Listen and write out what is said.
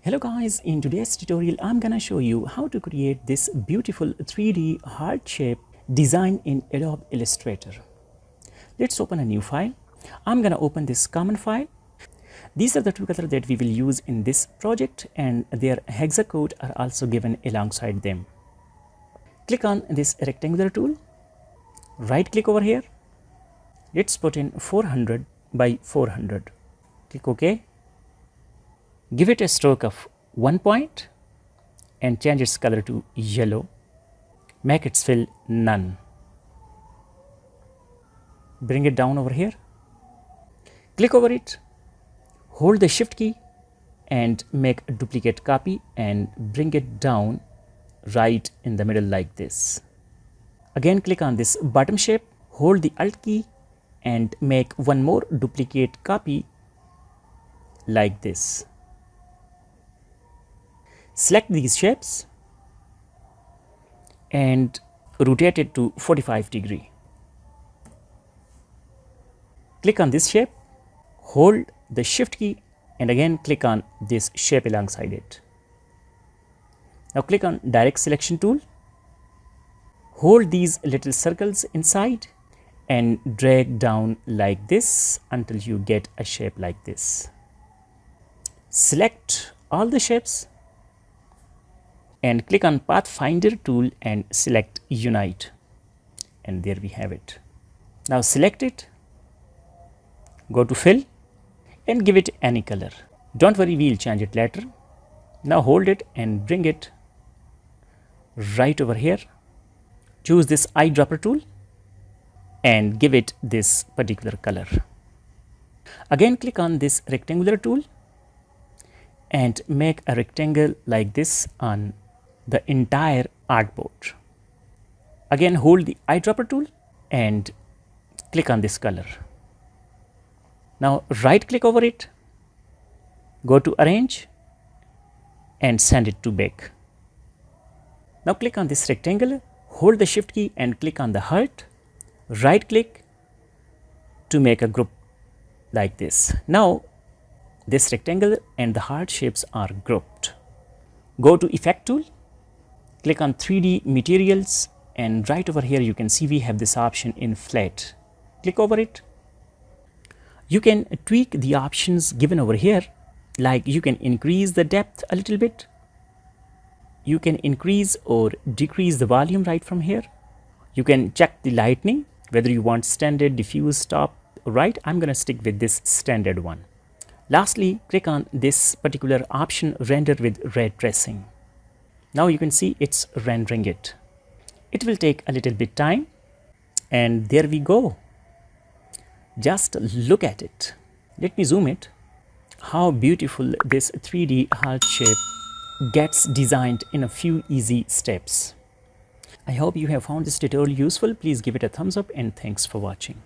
Hello guys, in today's tutorial I'm gonna show you how to create this beautiful 3D heart shape design in Adobe Illustrator. Let's open a new file. I'm gonna open this common file. These are the two colors that we will use in this project and their hexacode are also given alongside them. Click on this rectangular tool, right click over here. Let's put in 400 by 400. Click OK. Give it a stroke of 1 point and change its color to yellow. Make its fill none. Bring it down over here. Click over it. Hold the shift key and make a duplicate copy and bring it down right in the middle like this. Again click on this bottom shape. Hold the alt key and make one more duplicate copy like this. Select these shapes and rotate it to 45 degrees. Click on this shape, hold the shift key and again click on this shape alongside it. Now click on direct selection tool, hold these little circles inside and drag down like this until you get a shape like this. Select all the shapes and click on Pathfinder tool and select Unite, and there we have it. Now select it, go to Fill and give it any color. Don't worry, we'll change it later. Now hold it and bring it right over here. Choose this eyedropper tool and give it this particular color. Again click on this rectangular tool and make a rectangle like this on the entire artboard. Again hold the eyedropper tool and click on this color. Now right click over it, go to arrange and send it to bake. Now click on this rectangle, hold the shift key and click on the heart, right click to make a group like this. Now this rectangle and the heart shapes are grouped. Go to effect tool, click on 3D materials and right over here you can see we have this option Inflate. Click over it. You can tweak the options given over here, like you can increase the depth a little bit. You can increase or decrease the volume right from here. You can check the lighting, whether you want standard, diffuse, top, right. I'm going to stick with this standard one. Lastly, click on this particular option, render with ray tracing. Now you can see it's rendering it. It will take a little bit time and there we go. Just look at it. Let me zoom it. How beautiful this 3D heart shape gets designed in a few easy steps. I hope you have found this tutorial useful. Please give it a thumbs up and thanks for watching.